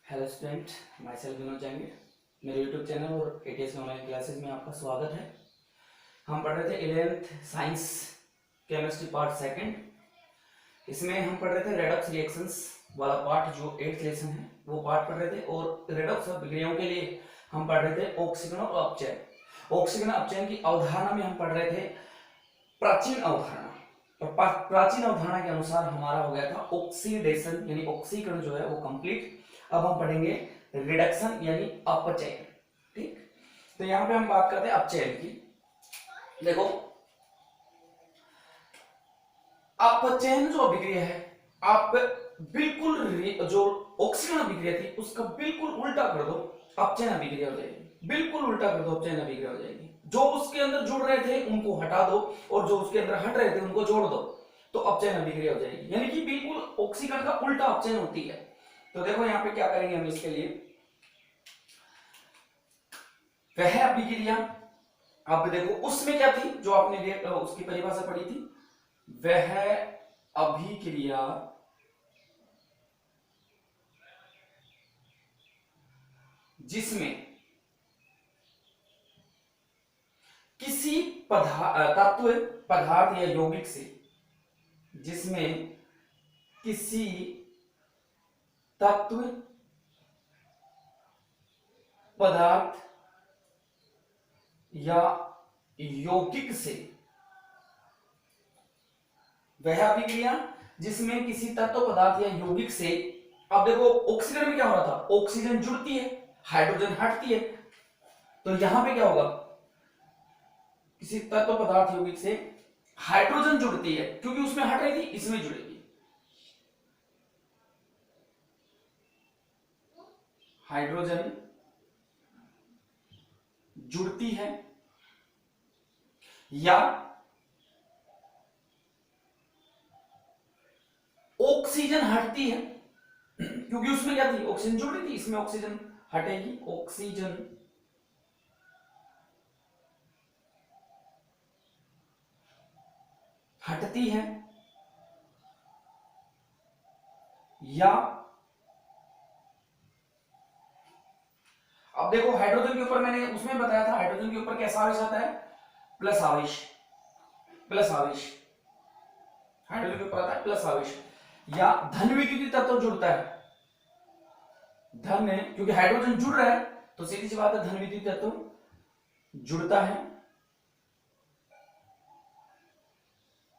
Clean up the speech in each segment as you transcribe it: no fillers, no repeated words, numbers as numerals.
Hello student, my self Vinod Jahangir. मेरे YouTube channel और ATS online classes में आपका स्वागत है। हम पढ़ रहे थे 11th science chemistry part second. इसमें हम पढ़ रहे थे रेडॉक्स रिएक्शंस वाला पार्ट, जो 8th लेसन है वो पार्ट पढ़ रहे थे। और रेडॉक्स अभिक्रियाओं के लिए हम पढ़ रहे थे ऑक्सीकरण और अपचयन। ऑक्सीकरण अपचयन की अवधारणा में हम पढ़ रहे थे प्राचीन अवधारणा, और प्राचीन अवधारणा के अनुसार हमारा हो गया था ऑक्सीडेशन यानी ऑक्सीकरण जो है वो कंप्लीट। अब हम पढ़ेंगे रिडक्शन यानी अपचयन। ठीक, तो यहां पे हम बात करते हैं अपचयन की। देखो, अपचयन जो अभिक्रिया है, आप बिल्कुल जो ऑक्सीकरण अभिक्रिया थी उसका बिल्कुल उल्टा कर दो, अपचयन अभिक्रिया हो जाएगी। बिल्कुल उल्टा कर दो, अपचयन अभिक्रिया हो जाएगी। जो उसके अंदर जुड़ रहे थे उनको हटा दो, और जो उसके अंदर हट रहे थे उनको जोड़ दो, तो अपचयन अभिक्रिया हो जाएगी। यानी कि बिल्कुल ऑक्सीकरण का उल्टा अपचयन होती है। तो देखो यहां पे क्या करेंगे हम इसके लिए, वह अभिक्रिया। अब देखो उसमें क्या थी जो आपने उसकी परिभाषा पढ़ी थी, वह अभिक्रिया जिसमें किसी तत्व, पदार्थ या यौगिक से, जिसमें किसी तत्व, पदार्थ या यौगिक से, वह अभिक्रिया जिसमें किसी तत्व, पदार्थ या यौगिक से। अब देखो ऑक्सीकरण में क्या हो रहा था, ऑक्सीजन जुड़ती है, हाइड्रोजन हटती है। तो यहां पे क्या होगा, किसी तत्व, पदार्थ, यौगिक से हाइड्रोजन जुड़ती है, क्योंकि उसमें हट रही थी, इसमें जुड़ेगी। हाइड्रोजन जुड़ती है, या ऑक्सीजन हटती है, क्योंकि उसमें क्या थी, ऑक्सीजन जुड़ रही थी, इसमें ऑक्सीजन हटेगी। ऑक्सीजन हटती है, या अब देखो हाइड्रोजन के ऊपर मैंने उसमें बताया था, हाइड्रोजन के ऊपर कैसा आवेश आता है, प्लस आवेश। प्लस आवेश हाइड्रोजन के ऊपर आता है, प्लस आवेश। या धन विद्युतीय तत्व जुड़ता है, धन है, क्योंकि हाइड्रोजन जुड़ रहा है तो सीधी सी बात है धन विद्युतीय तत्व जुड़ता है,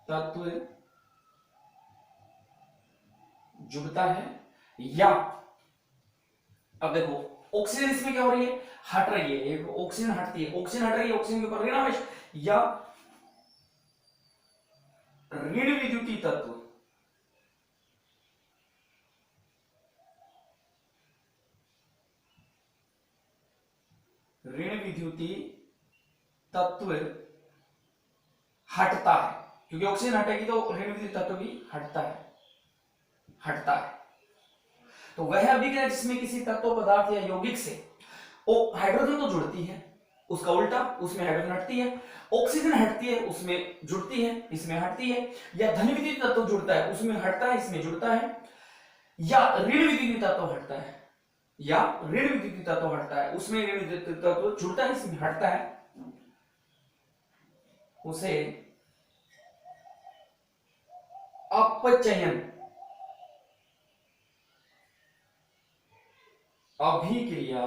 तत्व जुड़ता है। या अब देखो ऑक्सीजन इसमें क्या हो रही है, हट रही है, एक ऑक्सीजन हटती है, ऑक्सीजन हट रही है, ऑक्सीजन के ऊपर ऋण आवेश, या ऋण विद्युतीय तत्व ऋण विद्युतीय तत्व हटता है, क्योंकि ऑक्सीजन हटेगी तो ऋण विद्युतीय तत्व भी हटता है। तो वह अभिक्रिया जिसमें किसी तत्व, पदार्थ या यौगिक से हाइड्रोजन तो जुड़ती है, उसका उल्टा, उसमें हाइड्रोजन हटती है, ऑक्सीजन हटती है, उसमें जुड़ती है, इसमें हटती है। या धन विद्युतीय तत्व जुड़ता है, उसमें हटता है, इसमें जुड़ता है। या ऋण विद्युतीय तत्व हटता है, या ऋण विद्युतीय तत्व हटता है, उसमें ऋण विद्युतीय तत्व जुड़ता है, इसमें हटता है, उसे अपचयन अभिक्रिया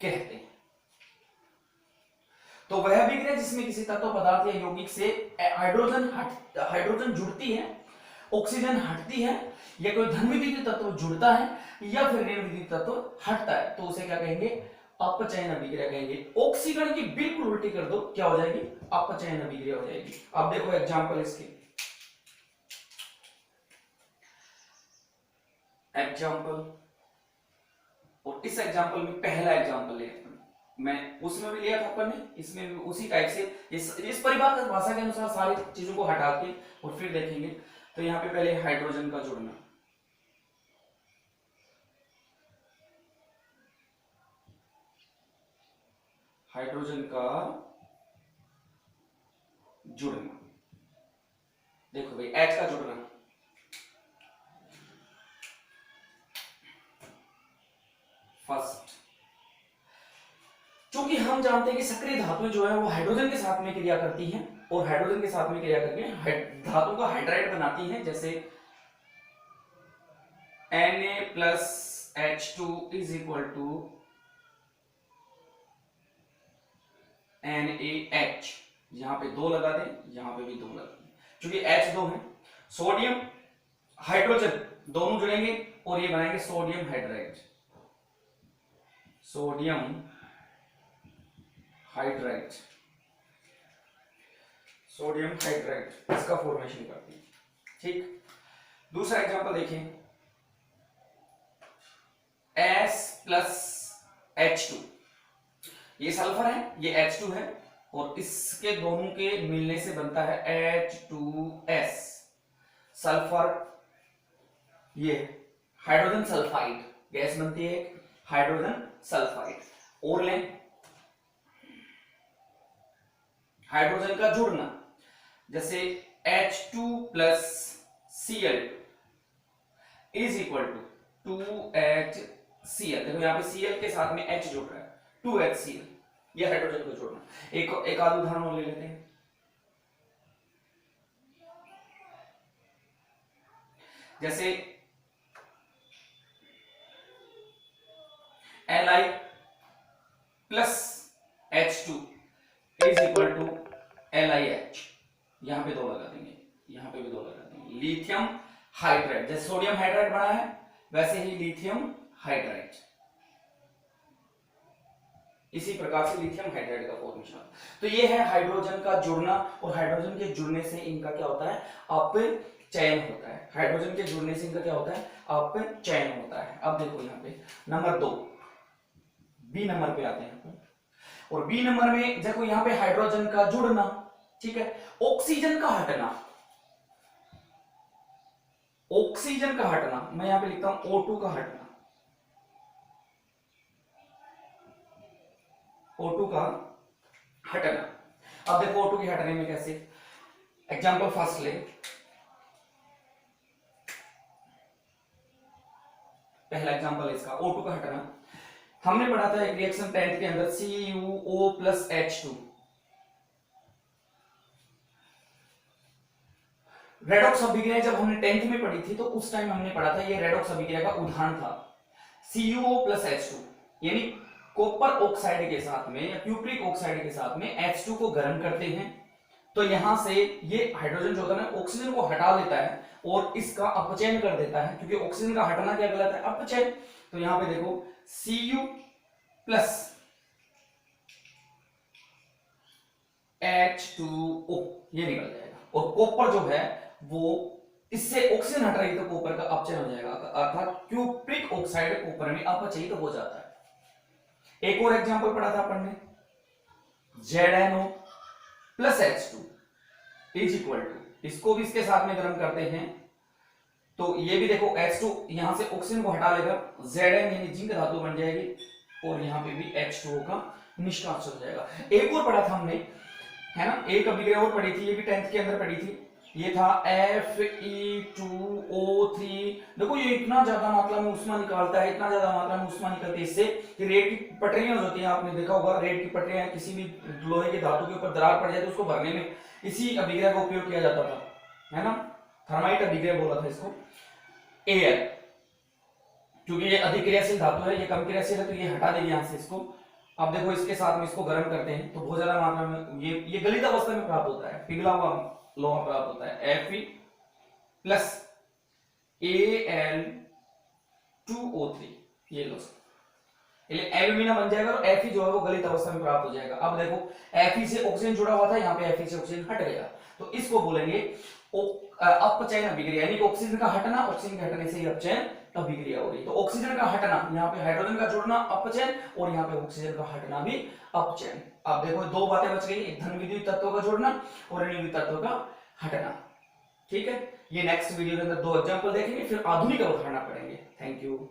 कहते हैं। तो वह अभिक्रिया जिसमें किसी तत्व, पदार्थ या यौगिक से हाइड्रोजन जुड़ती है, ऑक्सीजन हटती है, या कोई धन विद्युतीय तत्व जुड़ता है, या फिर ऋण विद्युतीय तत्व हटता है, तो उसे क्या कहेंगे, अपचयन अभिक्रिया कहेंगे। ऑक्सीकरण की बिल्कुल उल्टी कर दो, क्या हो जाएगी, अपचयन अभिक्रिया हो जाएगी। अब देखो एग्जांपल इसके, एग्जांपल, और इस एग्जांपल में पहला एग्जांपल है, मैं उसमें भी लिया था अपन ने, इसमें भी उसी टाइप से इस परिभाषा के अनुसार सारी चीजों को हटा के और फिर देखेंगे। तो यहाँ पे पहले हाइड्रोजन का जुड़ना, हाइड्रोजन का जुड़ना, देखो भाई H का जुड़ना, जानते हैं कि सक्रिय धातुएं जो है वो हाइड्रोजन के साथ में क्रिया करती हैं और हाइड्रोजन के साथ में क्रिया करके धातु का हाइड्राइड बनाती हैं, जैसे Na+H2 is equal to NaH। यहां पे 2 लगा दें, यहां पे भी 2 लगा दें, क्योंकि H 2 है। सोडियम हाइड्रोजन दोनों जुड़ेंगे और ये बनाएंगे sodium hydride. Sodium hydride, sodium hydride इसका फॉर्मेशन करती है। ठीक, दूसरा एग्जांपल देखें, S+H2, ये सल्फर है, ये H2 है और इसके दोनों के मिलने से बनता है H2S। सल्फर, ये हाइड्रोजन सल्फाइड गैस बनती है, हाइड्रोजन सल्फाइड। और लें हाइड्रोजन का जुड़ना, जैसे H2+Cl is equal to 2HCl। देखो यहाँ पे Cl के साथ में H जुड़ रहा है, 2HCl, ये हाइड्रोजन को जोड़ना। एक आध उदाहरण और ले लेते हैं, जैसे Li+H2 is equal to LiH। यहां पे 2 लगा देंगे, यहां पे भी 2 लगा देंगे। लिथियम हाइड्राइड, जैसे सोडियम हाइड्राइड बना है वैसे ही लिथियम हाइड्राइड, इसी प्रकार से लिथियम हाइड्राइड का फॉर्मेशन। तो ये है हाइड्रोजन का जुड़ना, और हाइड्रोजन के जुड़ने से इनका क्या होता है, अपचयन होता है। हाइड्रोजन के जुड़ने से इनका क्या होता है, अपचयन होता है। अब देखो यहाँ पे नंबर 2, बी नंबर पे आते हैं, और बी नंबर में देखो यहाँ पे हाइड्रोजन का जुड़ना, ठीक है, ऑक्सीजन का हटना। ऑक्सीजन का हटना, मैं यहां पे लिखता हूं O2 का हटना, O2 का हटना। अब देखो O2 के हटने में कैसे, एग्जांपल फर्स्ट ले, पहला एग्जांपल इसका O2 का हटना। हमने पढ़ा था एक रिएक्शन 10th के अंदर CuO+H2, रेडॉक्स अभिक्रिया जब हमने 10th में पढ़ी थी तो उस टाइम हमने पढ़ा था, ये रेडॉक्स अभिक्रिया का उदाहरण था। CuO+H2 यानी कॉपर ऑक्साइड के साथ में या क्यूप्रिक ऑक्साइड के साथ में H2 को गर्म करते हैं, तो यहां से ये हाइड्रोजन जो होता है ऑक्सीजन को हटा देता है और इसका अपचयन कर देता है, क्योंकि ऑक्सीजन का हटाना क्या गलत है, अपचयन। तो यहां पे देखो Cu+H2O ये निकल जाएगा, और कॉपर जो है वो इससे ऑक्सीजन हट रही तो कॉपर का अपचयन हो जाएगा, अर्थात क्यूप्रिक ऑक्साइड कॉपर में अपचयित हो जाता है। एक और एग्जांपल पढ़ा था अपन ने, ZnO+H2 इज इक्वल टू, इसको भी इसके साथ में गर्म करते हैं तो ये भी देखो H2 यहां से ऑक्सीजन को हटा लेगा, Zn यानी जिंक धातु बन जाएगी, और यहां पे भी H2O का निष्कासन हो जाएगा। एक और पढ़ा था हमने, है ना, एक अभिक्रिया और पढ़ी थी, ये भी 10th के अंदर पढ़ी थी, ये था Fe2O3। देखो ये इतना ज्यादा मात्रा में उष्मा निकालता है, इतना ज्यादा मात्रा में उष्मा निकलती है इससे कि रेत की पटरियां होती हैं, आपने देखा होगा रेत की पटरियां, किसी भी लोहे के धातु के ऊपर दरार पड़ जाए तो उसको भरने में इसी अभिक्रिया का उपयोग किया जाता था, है ना, थर्माइट अभिक्रिया बोला था इसको। एयर, क्योंकि ये अधिक क्रियाशील धातु है, ये कम क्रियाशील है, तो ये हटा देंगे यहां से इसको। अब देखो इसके साथ में इसको गर्म करते हैं तो बहुत ज्यादा मात्रा में ये गलित अवस्था में प्राप्त होता है, पिघला हुआ लोहा प्राप्त होता है, Fe+Al2O3, ये लो, एल्यूमिना बन जाएगा और Fe जो है वो गलित अवस्था में प्राप्त हो जाएगा। अब देखो Fe से ऑक्सीजन जुड़ा हुआ था, यहाँ पे Fe से ऑक्सीजन हट गया, तो इसको बोलेंगे अपचयन अभिक्रिया, यानी कि ऑक्सीजन का हटना, ऑक्सीजन के हटने से ही अपचयन अभिक्रिया हो रही। तो ऑक्सीजन का हटना, यहाँ पे हाइड्रोजन का जुड़ना अपचयन, और यहाँ पे ऑक्सीजन का हटना भी अपचयन। अब देखो 2 बातें बच गई, एक धन विद्युत तत्वों का जुड़ना और ऋण विद्युत तत्वों का हटना। ठीक है, ये नेक्स्ट वीडियो के अंदर 2 एग्जांपल देखेंगे, फिर आधुनिक अवधारणा पढ़ेंगे। Thank you.